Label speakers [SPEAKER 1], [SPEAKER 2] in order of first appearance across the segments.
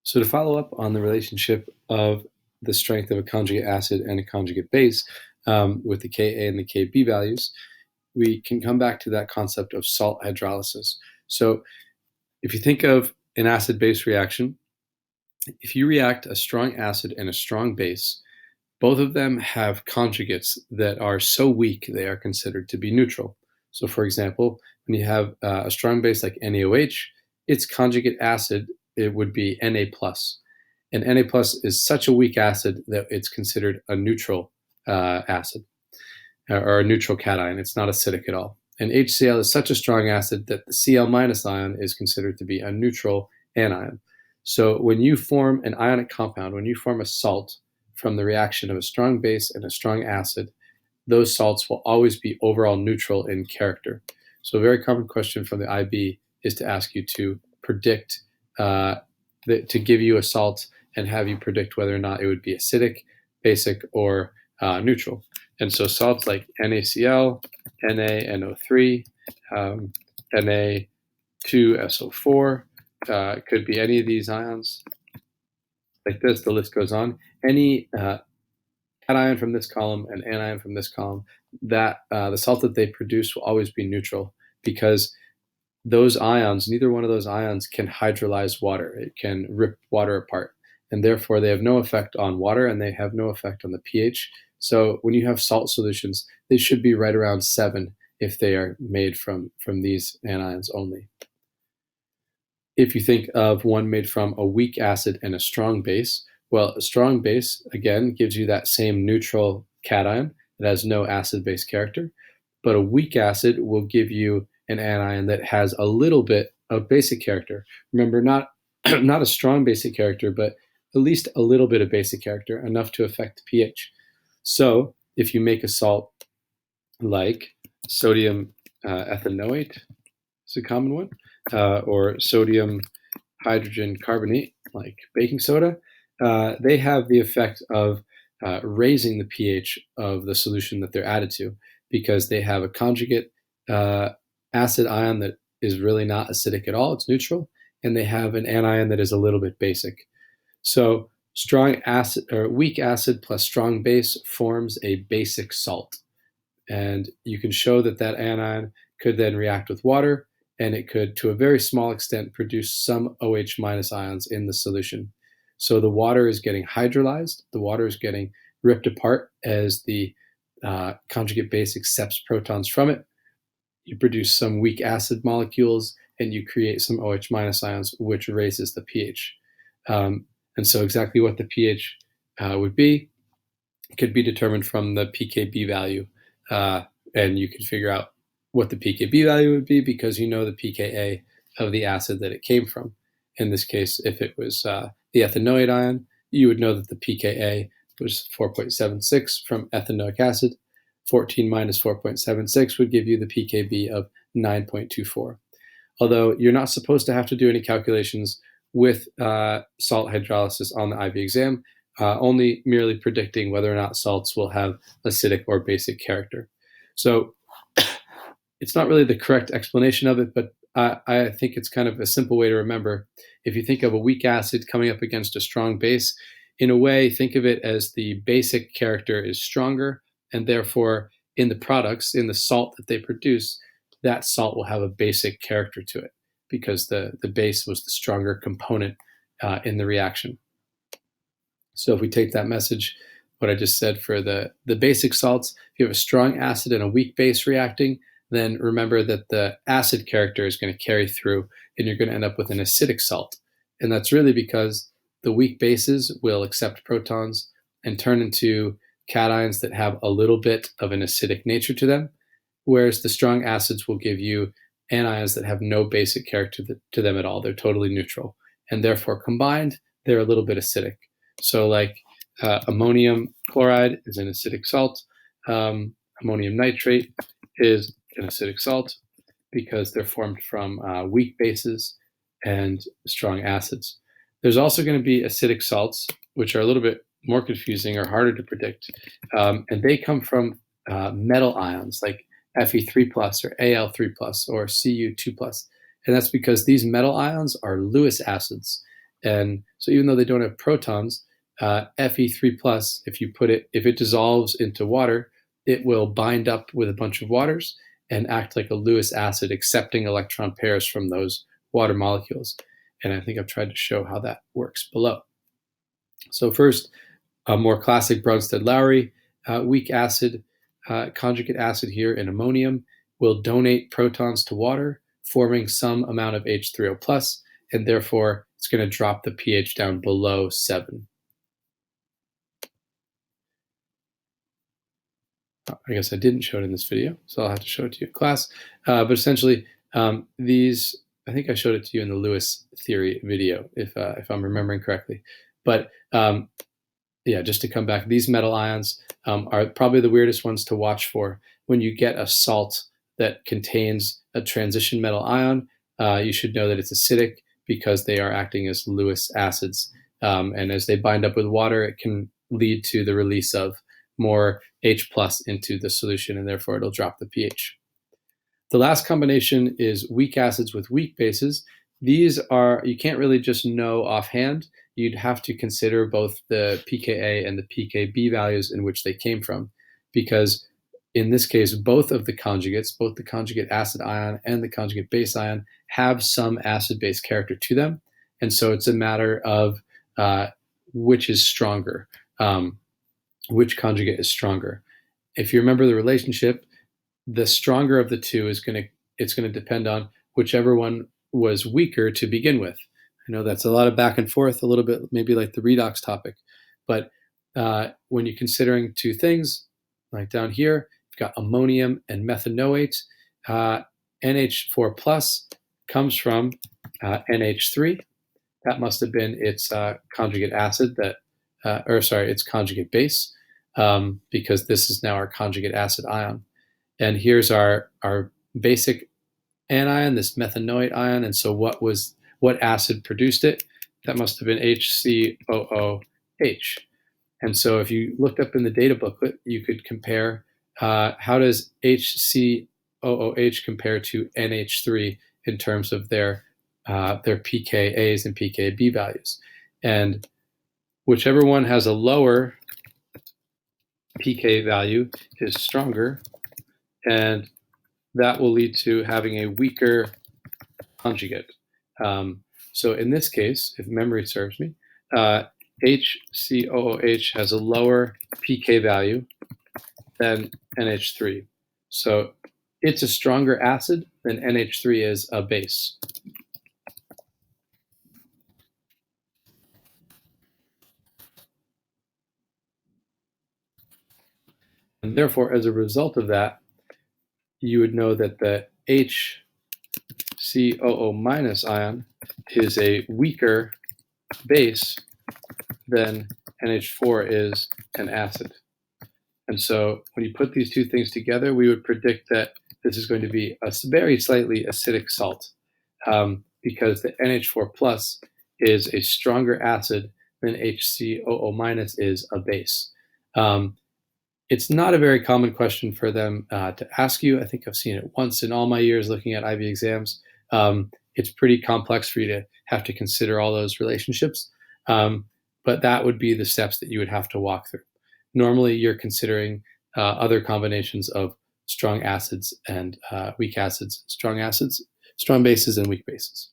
[SPEAKER 1] So to follow up on the relationship of the strength of a conjugate acid and a conjugate base with the Ka and the Kb values, we can come back to that concept of salt hydrolysis. So if you think of an acid-base reaction, if you react a strong acid and a strong base, both of them have conjugates that are so weak they are considered to be neutral. So for example, when you have a strong base like NaOH, its conjugate acid, it would be Na+. And Na+ is such a weak acid that it's considered a neutral acid, or a neutral cation. It's not acidic at all. And HCl is such a strong acid that the Cl- ion is considered to be a neutral anion. So when you form an ionic compound, when you form a salt from the reaction of a strong base and a strong acid, those salts will always be overall neutral in character. So a very common question from the IB is to ask you to predict, to give you a salt and have you predict whether or not it would be acidic, basic, or neutral. And so salts like NaCl, NaNO3, Na2SO4, could be any of these ions like this. The list goes on. Any cation from this column and anion from this column, that the salt that they produce will always be neutral, because those ions, neither one of those ions can hydrolyze water. It can rip water apart, and therefore they have no effect on water and they have no effect on the pH. So when you have salt solutions, they should be right around 7 if they are made from these anions only. If you think of one made from a weak acid and a strong base, well, a strong base, again, gives you that same neutral cation. It has no acid-base character. But a weak acid will give you an anion that has a little bit of basic character. Remember, not a strong basic character, but at least a little bit of basic character, enough to affect the pH. So if you make a salt like sodium ethanoate, is a common one, or sodium hydrogen carbonate, like baking soda, they have the effect of raising the pH of the solution that they're added to, because they have a conjugate acid ion that is really not acidic at all, it's neutral, and they have an anion that is a little bit basic. So strong acid or weak acid plus strong base forms a basic salt. And you can show that that anion could then react with water, and it could, to a very small extent, produce some OH- ions in the solution. So the water is getting hydrolyzed, the water is getting ripped apart as the conjugate base accepts protons from it. You produce some weak acid molecules, and you create some OH- ions, which raises the pH. And so exactly what the pH would be could be determined from the pKb value. And you can figure out what the pKb value would be because you know the pKa of the acid that it came from. In this case, if it was the ethanoate ion, you would know that the pKa was 4.76 from ethanoic acid. 14 minus 4.76 would give you the pKb of 9.24. Although you're not supposed to have to do any calculations with salt hydrolysis on the IB exam, only merely predicting whether or not salts will have acidic or basic character. So it's not really the correct explanation of it, but I think it's kind of a simple way to remember. If you think of a weak acid coming up against a strong base, in a way, think of it as the basic character is stronger, and therefore in the products, in the salt that they produce, that salt will have a basic character to it because the base was the stronger component in the reaction. So if we take that message, what I just said for the basic salts, if you have a strong acid and a weak base reacting, then remember that the acid character is going to carry through and you're going to end up with an acidic salt. And that's really because the weak bases will accept protons and turn into cations that have a little bit of an acidic nature to them, whereas the strong acids will give you anions that have no basic character to them at all. They're totally neutral. And therefore combined, they're a little bit acidic. So like ammonium chloride is an acidic salt. Ammonium nitrate is an acidic salt because they're formed from weak bases and strong acids. There's also going to be acidic salts, which are a little bit more confusing or harder to predict. And they come from metal ions like Fe3 plus or Al3 plus or Cu2 plus. And that's because these metal ions are Lewis acids. And so even though they don't have protons, Fe3 plus, if it dissolves into water, it will bind up with a bunch of waters and act like a Lewis acid, accepting electron pairs from those water molecules. And I think I've tried to show how that works below. So first, a more classic Bronsted-Lowry weak acid, conjugate acid here in ammonium will donate protons to water, forming some amount of H3O plus, and therefore it's going to drop the pH down below 7. I guess I didn't show it in this video, so I'll have to show it to you in class. But essentially, these, I think I showed it to you in the Lewis theory video, if I'm remembering correctly. But yeah, just to come back, these metal ions are probably the weirdest ones to watch for. When you get a salt that contains a transition metal ion, you should know that it's acidic because they are acting as Lewis acids. And as they bind up with water, it can lead to the release of more H plus into the solution, and therefore it'll drop the pH. The last combination is weak acids with weak bases. These are, you can't really just know offhand. You'd have to consider both the pKa and the pKb values in which they came from, because in this case, both of the conjugates, both the conjugate acid ion and the conjugate base ion, have some acid-base character to them. And so it's a matter of which is stronger, which conjugate is stronger. If you remember the relationship, the stronger of the two it's going to depend on whichever one was weaker to begin with. I know that's a lot of back and forth, a little bit maybe like the redox topic, but when you're considering two things, like down here, you've got ammonium and methanoate. NH4 plus comes from NH3. That must have been its conjugate acid its conjugate base, because this is now our conjugate acid ion. And here's our basic anion, this methanoate ion. And so what acid produced it? That must have been HCOOH. And so if you looked up in the data booklet, you could compare how does HCOOH compare to NH3 in terms of their pKa's and pKb values. And whichever one has a lower pK value is stronger, and that will lead to having a weaker conjugate. So in this case, if memory serves me, HCOOH has a lower pK value than NH3. So it's a stronger acid than NH3 is a base. And therefore, as a result of that, you would know that the HCOO minus ion is a weaker base than NH4 is an acid. And so when you put these two things together, we would predict that this is going to be a very slightly acidic salt, because the NH4 plus is a stronger acid than HCOO minus is a base. It's not a very common question for them to ask you. I think I've seen it once in all my years looking at IB exams. It's pretty complex for you to have to consider all those relationships, but that would be the steps that you would have to walk through. Normally, you're considering other combinations of strong acids and weak acids, strong bases and weak bases.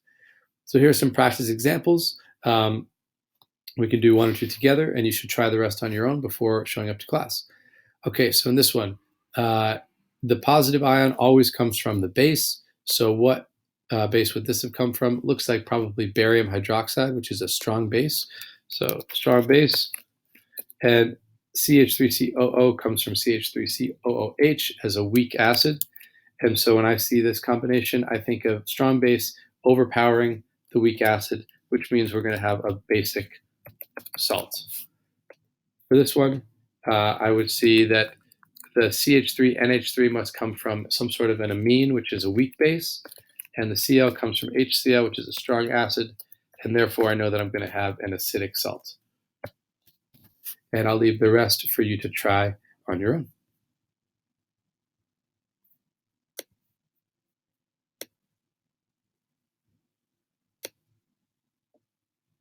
[SPEAKER 1] So here are some practice examples. We can do one or two together, and you should try the rest on your own before showing up to class. Okay, so in this one, the positive ion always comes from the base. So what base would this have come from? Looks like probably barium hydroxide, which is a strong base. So strong base. And CH3COO comes from CH3COOH as a weak acid. And so when I see this combination, I think of strong base overpowering the weak acid, which means we're going to have a basic salt. For this one, I would see that the CH3NH3 must come from some sort of an amine, which is a weak base, and the Cl comes from HCl, which is a strong acid, and therefore I know that I'm going to have an acidic salt. And I'll leave the rest for you to try on your own.